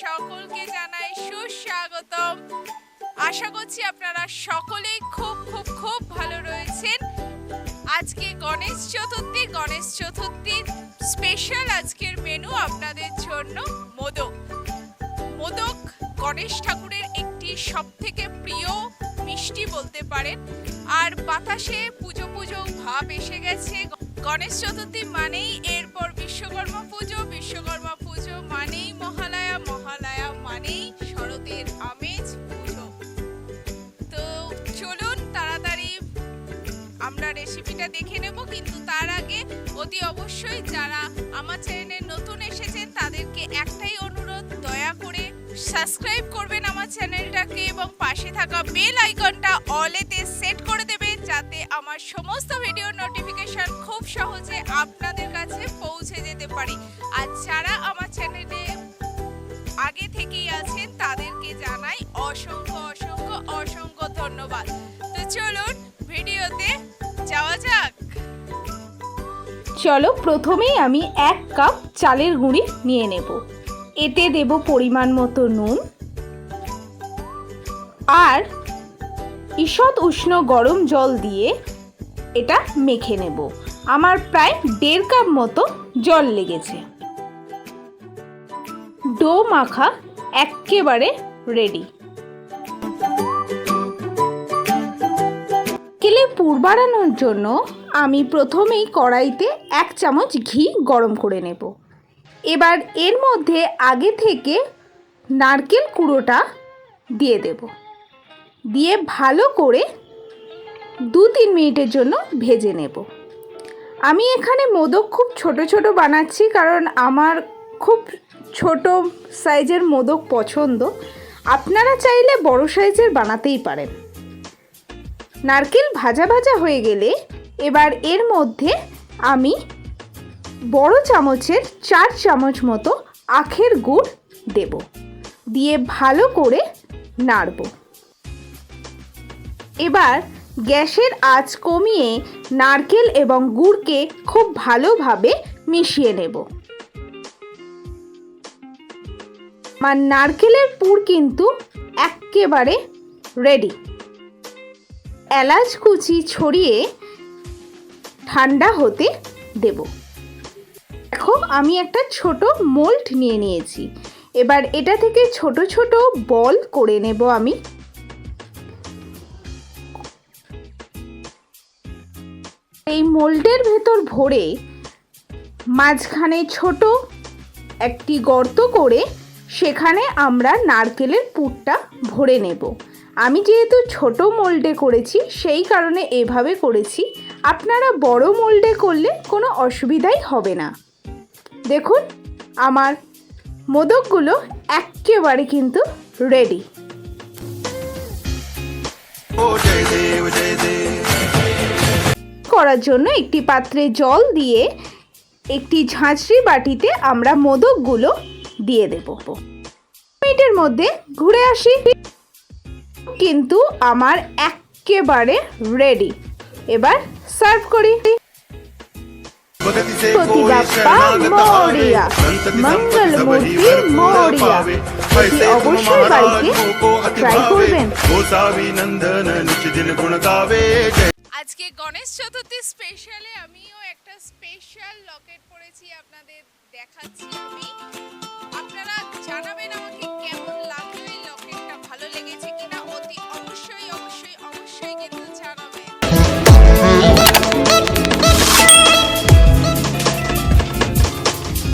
সকলকে জানাই সুস্বাগতম। আশা করছি আপনারা সকলেই খুব খুব খুব ভালো রয়েছেন। আজকে গণেশ চতুর্থীর স্পেশাল আজকের মেনু আপনাদের জন্য মোদক। মোদক গণেশ ঠাকুরের একটি সবথেকে প্রিয় মিষ্টি বলতে পারেন। আর বাতাসে পুজো পুজো ভাব এসে গেছে। গণেশ চতুর্থী মানেই এরপর বিশ্বকর্মা পুজো মানেই মহালয়া মানেই শরতের আমেজ পুজো। তো চলুন তাড়াতাড়ি আমরা রেসিপিটা দেখে নেব, কিন্তু তার আগে অতি অবশ্যই যারা আমার চ্যানেলে নতুন এসেছেন তাদেরকে একটাই অনুরোধ, দয়া করে সাবস্ক্রাইব করবেন আমার চ্যানেলটাকে এবং পাশে থাকা বেল আইকনটা অলেতে সেট করে দেবেন, যাতে আমার সমস্ত ভিডিও নোটিফিকেশন খুব সহজে আপনাদের কাছে পৌঁছে যেতে পারে। আর যারা আমার চ্যানেলে আগে থেকেই আছেন তাদেরকে জানাই অসংখ্য অসংখ্য অসংখ্য ধন্যবাদ। তো চলুন ভিডিওতে যাওয়া যাক। চলো, প্রথমেই আমি 1 কাপ চালের গুঁড়ি নিয়ে নেব। এতে দেব পরিমাণ মতো নুন আর ঈষৎ উষ্ণ গরম জল দিয়ে এটা মেখে নেব। আমার প্রায় 1.5 কাপ মতো জল লেগেছে। ডো মাখা একেবারে রেডি। কেলে পুর বাড়ানোর জন্য আমি প্রথমেই কড়াইতে 1 চামচ ঘি গরম করে নেব। এবার এর মধ্যে আগে থেকে নারকেল কুড়োটা দিয়ে দেব। দিয়ে ভালো করে 2-3 মিনিটের জন্য ভেজে নেব। আমি এখানে মোদক খুব ছোট ছোট বানাচ্ছি, কারণ আমার খুব ছোট সাইজের মোদক পছন্দ। আপনারা চাইলে বড় সাইজের বানাতেই পারেন। নারকেল ভাজা ভাজা হয়ে গেলে এবার এর মধ্যে আমি বড় চামচের 4 চামচ মতো আখের গুড় দেব। দিয়ে ভালো করে নাড়ব। এবার গ্যাসের আঁচ কমিয়ে নারকেল এবং গুড়কে খুব ভালোভাবে মিশিয়ে নেব। আমার নারকেলের পুর কিন্তু একেবারে রেডি। এলাচ কুচি ছড়িয়ে ঠান্ডা হতে দেব। দেখো, আমি একটা ছোট মোল্ড নিয়ে নিয়েছি। এবার এটা থেকে ছোট ছোট বল করে নেব আমি। এই মোল্ডের ভেতর ভরে মাঝখানে ছোট একটি গর্ত করে সেখানে আমরা নারকেলের পুরটা ভরে নেব। আমি যেহেতু ছোট মোল্ডে করেছি সেই কারণে এভাবে করেছি। আপনারা বড় মোল্ডে করলে কোনো অসুবিধাই হবে না। দেখুন, আমার মোদকগুলো একেবারে কিন্তু রেডি। করার জন্য একটি পাত্রে জল দিয়ে একটি ঝাঁঝরি বাটিতে আমরা মোদকগুলো দিয়ে দেব। মিনিটের মধ্যে ঘুরে আসি। কিন্তু আমার একেবারে রেডি। এবার সার্ভ করি। গণপতি বাপ্পা মোরিয়া, মঙ্গল মূর্তি মোরিয়া। অবশ্যই বাড়িতে ট্রাই করবেন। আজকে গণেশ চতুর্থী স্পেশালে আমিও একটা স্পেশাল লকেট পরেছি, আপনাদের দেখাচ্ছি আমি। আপনারা জানাবেন আমাকে কেমন লাগে।